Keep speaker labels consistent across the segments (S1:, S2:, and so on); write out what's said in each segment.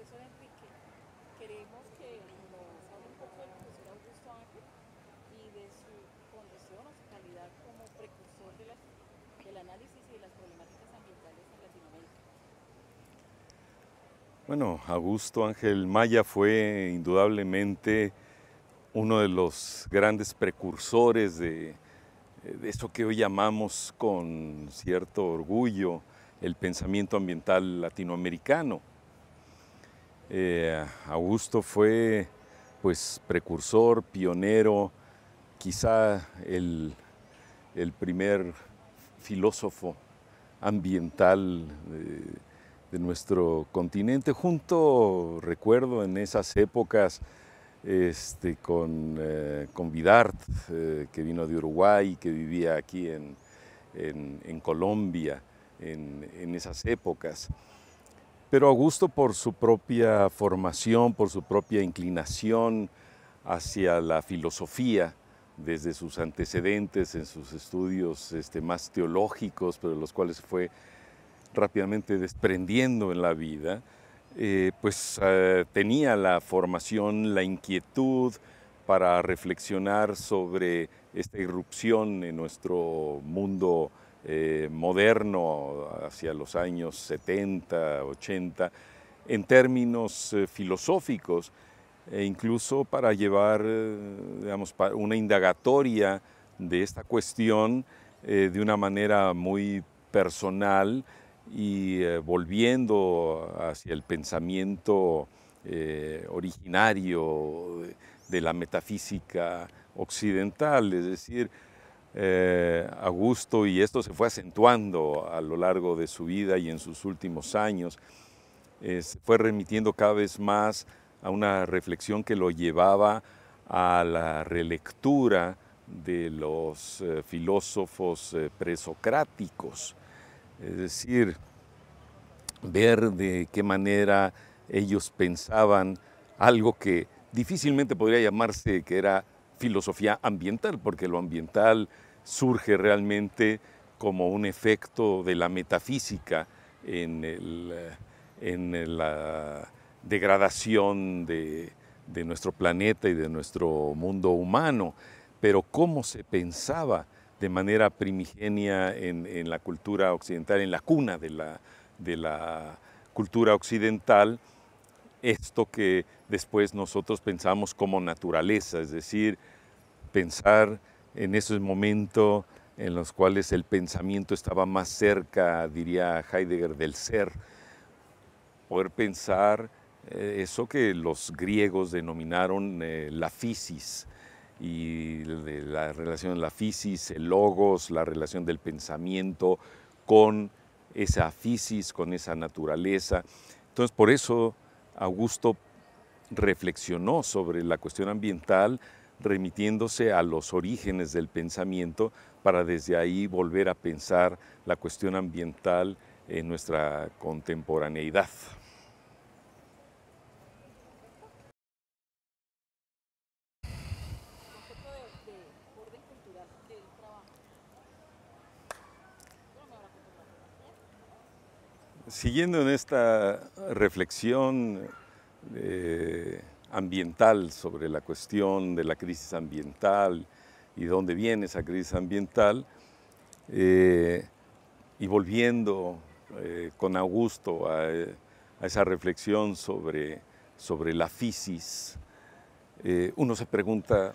S1: profesor Enrique, queremos que nos hable un poco del profesor Augusto Ángel y de su condición o su calidad como precursor del análisis y de las problemáticas ambientales en Latinoamérica.
S2: Bueno, Augusto Ángel Maya fue indudablemente uno de los grandes precursores de eso que hoy llamamos con cierto orgullo el pensamiento ambiental latinoamericano. Augusto fue pues precursor, pionero, quizá el primer filósofo ambiental de nuestro continente, junto, recuerdo, en esas épocas con Vidart, que vino de Uruguay, que vivía aquí en Colombia en esas épocas. Pero Augusto, por su propia formación, por su propia inclinación hacia la filosofía, desde sus antecedentes en sus estudios más teológicos, pero de los cuales se fue rápidamente desprendiendo en la vida, tenía la formación, la inquietud para reflexionar sobre esta irrupción en nuestro mundo moderno hacia los años 70, 80, en términos filosóficos, e incluso para llevar digamos, una indagatoria de esta cuestión de una manera muy personal y volviendo hacia el pensamiento originario de la metafísica occidental, es decir, Augusto, y esto se fue acentuando a lo largo de su vida y en sus últimos años, fue remitiendo cada vez más a una reflexión que lo llevaba a la relectura de los filósofos presocráticos, es decir, ver de qué manera ellos pensaban algo que difícilmente podría llamarse que era filosofía ambiental, porque lo ambiental surge realmente como un efecto de la metafísica en la degradación de nuestro planeta y de nuestro mundo humano. Pero cómo se pensaba de manera primigenia en la cultura occidental, en la cuna de la cultura occidental, esto que después nosotros pensamos como naturaleza, es decir, pensar en esos momentos en los cuales el pensamiento estaba más cerca, diría Heidegger, del ser, poder pensar eso que los griegos denominaron la physis, y de la relación de la physis, el logos, la relación del pensamiento con esa physis, con esa naturaleza. Entonces, por eso Augusto reflexionó sobre la cuestión ambiental, remitiéndose a los orígenes del pensamiento para desde ahí volver a pensar la cuestión ambiental en nuestra contemporaneidad.
S1: El concepto de orden cultural que él trabaja. Yo no me habrá puesto claro.
S2: Siguiendo en esta reflexión ambiental sobre la cuestión de la crisis ambiental y de dónde viene esa crisis ambiental, eh, y volviendo con Augusto a esa reflexión sobre la physis, uno se pregunta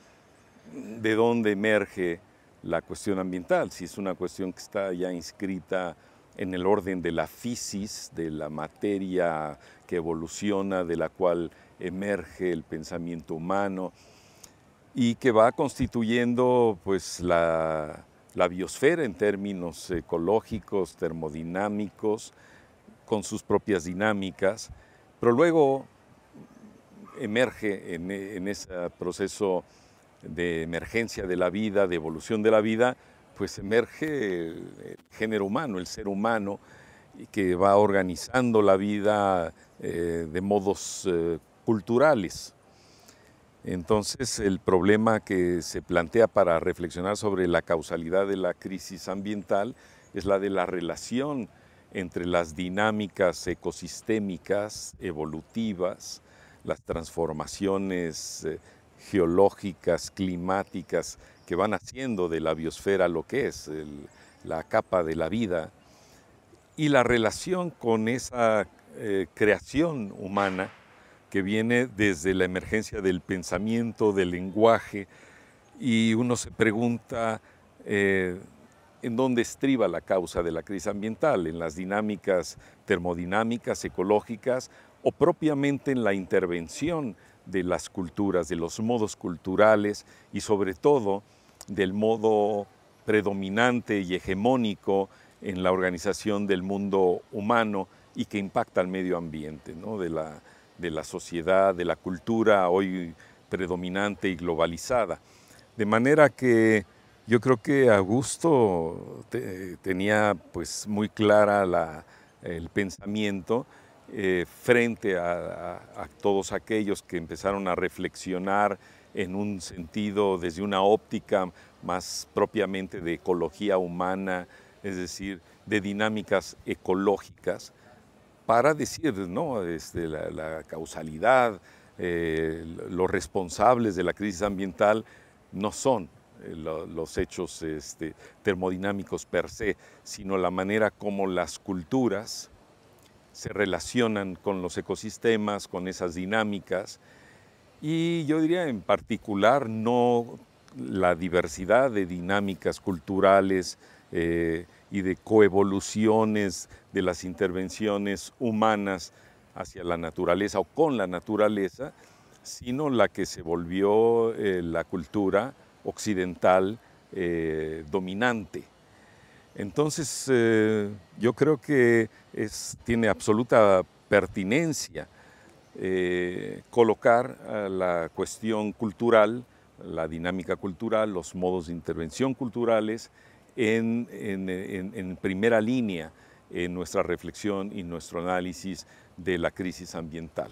S2: de dónde emerge la cuestión ambiental, si es una cuestión que está ya inscrita en el orden de la physis, de la materia que evoluciona, de la cual emerge el pensamiento humano y que va constituyendo pues la biosfera en términos ecológicos, termodinámicos, con sus propias dinámicas, pero luego emerge en ese proceso de emergencia de la vida, de evolución de la vida, pues emerge el género humano, el ser humano, que va organizando la vida de modos culturales. Entonces, el problema que se plantea para reflexionar sobre la causalidad de la crisis ambiental es la de la relación entre las dinámicas ecosistémicas, evolutivas, las transformaciones geológicas, climáticas, que van haciendo de la biosfera lo que es la capa de la vida, y la relación con esa creación humana que viene desde la emergencia del pensamiento, del lenguaje, y uno se pregunta en dónde estriba la causa de la crisis ambiental, en las dinámicas termodinámicas, ecológicas, o propiamente en la intervención de las culturas, de los modos culturales y sobre todo del modo predominante y hegemónico en la organización del mundo humano y que impacta al medio ambiente, ¿no? de la sociedad, de la cultura hoy predominante y globalizada. De manera que yo creo que Augusto tenía pues muy clara el pensamiento frente a todos aquellos que empezaron a reflexionar en un sentido, desde una óptica más propiamente de ecología humana, es decir, de dinámicas ecológicas, para decir, ¿no? La causalidad, los responsables de la crisis ambiental no son los hechos termodinámicos per se, sino la manera como las culturas se relacionan con los ecosistemas, con esas dinámicas, y yo diría en particular no la diversidad de dinámicas culturales y de coevoluciones de las intervenciones humanas hacia la naturaleza o con la naturaleza, sino la que se volvió la cultura occidental dominante. Entonces, yo creo que tiene absoluta pertinencia colocar la cuestión cultural, la dinámica cultural, los modos de intervención culturales en primera línea en nuestra reflexión y nuestro análisis de la crisis ambiental.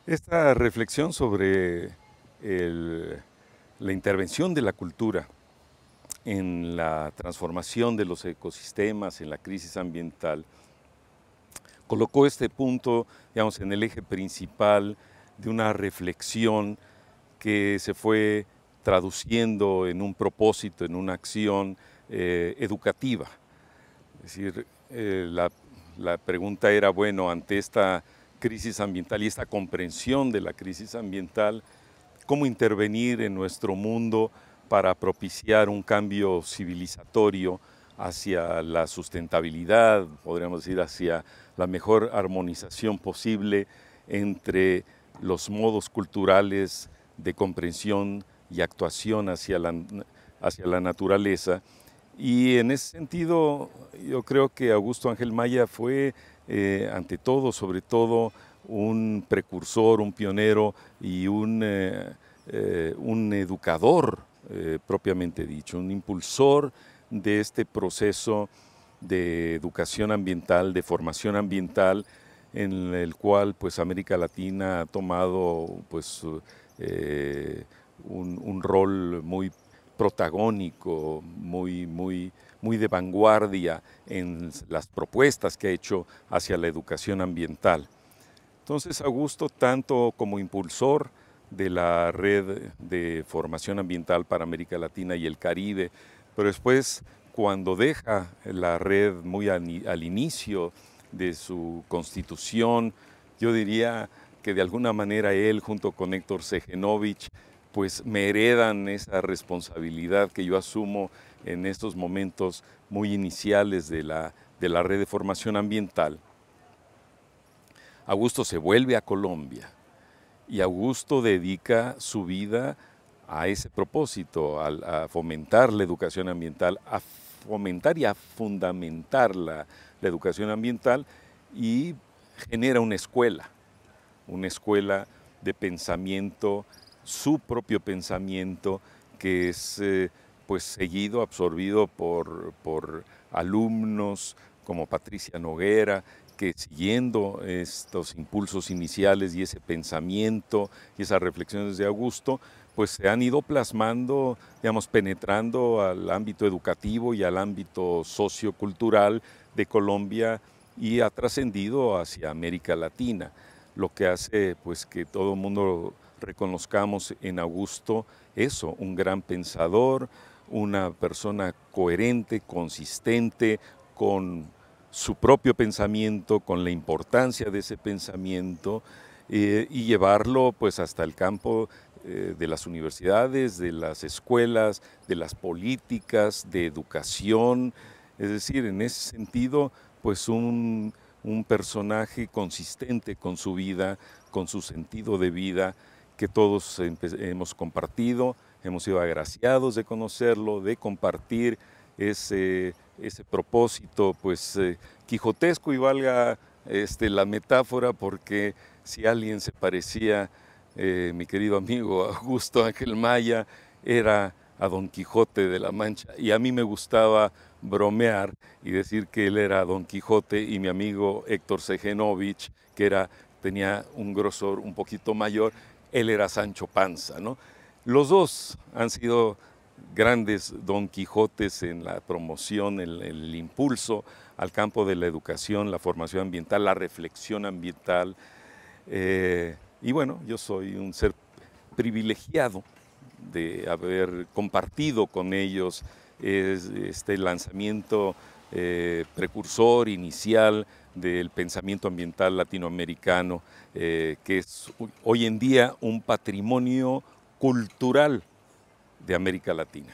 S2: Esta reflexión sobre la intervención de la cultura en la transformación de los ecosistemas, en la crisis ambiental, colocó este punto, digamos, en el eje principal de una reflexión que se fue traduciendo en un propósito, en una acción educativa. Es decir, la pregunta era, bueno, ante esta crisis ambiental y esta comprensión de la crisis ambiental, ¿cómo intervenir en nuestro mundo para propiciar un cambio civilizatorio hacia la sustentabilidad, podríamos decir, hacia la mejor armonización posible entre los modos culturales de comprensión y actuación hacia la naturaleza? Y en ese sentido, yo creo que Augusto Ángel Maya fue, ante todo, sobre todo, un precursor, un pionero y un educador, propiamente dicho, un impulsor de este proceso de educación ambiental, de formación ambiental, en el cual pues América Latina ha tomado pues un rol muy protagónico, muy de vanguardia en las propuestas que ha hecho hacia la educación ambiental. Entonces, Augusto, tanto como impulsor de la red de formación ambiental para América Latina y el Caribe, pero después, cuando deja la red muy al inicio de su constitución, yo diría que de alguna manera él, junto con Héctor Segenovich, pues me heredan esa responsabilidad que yo asumo en estos momentos muy iniciales de la red de formación ambiental. Augusto se vuelve a Colombia y Augusto dedica su vida a ese propósito, a fomentar la educación ambiental, a fomentar y a fundamentar la educación ambiental, y genera una escuela de pensamiento, su propio pensamiento, que es pues seguido, absorbido por alumnos como Patricia Noguera, que siguiendo estos impulsos iniciales y ese pensamiento y esas reflexiones de Augusto, pues se han ido plasmando, digamos, penetrando al ámbito educativo y al ámbito sociocultural de Colombia y ha trascendido hacia América Latina, lo que hace pues que todo el mundo reconozcamos en Augusto eso, un gran pensador, una persona coherente, consistente, con su propio pensamiento, con la importancia de ese pensamiento y llevarlo pues hasta el campo de las universidades, de las escuelas, de las políticas, de educación. Es decir, en ese sentido, pues un personaje consistente con su vida, con su sentido de vida, que todos hemos compartido, hemos sido agraciados de conocerlo, de compartir ese propósito, pues quijotesco, y valga la metáfora, porque si alguien se parecía, mi querido amigo Augusto Ángel Maya, era a Don Quijote de la Mancha, y a mí me gustaba bromear y decir que él era Don Quijote y mi amigo Héctor Segenovich, que tenía un grosor un poquito mayor, él era Sancho Panza, ¿no? Los dos han sido grandes Don Quijotes en la promoción, el impulso al campo de la educación, la formación ambiental, la reflexión ambiental. Y bueno, yo soy un ser privilegiado de haber compartido con ellos este lanzamiento precursor inicial del pensamiento ambiental latinoamericano, que es hoy en día un patrimonio cultural de América Latina.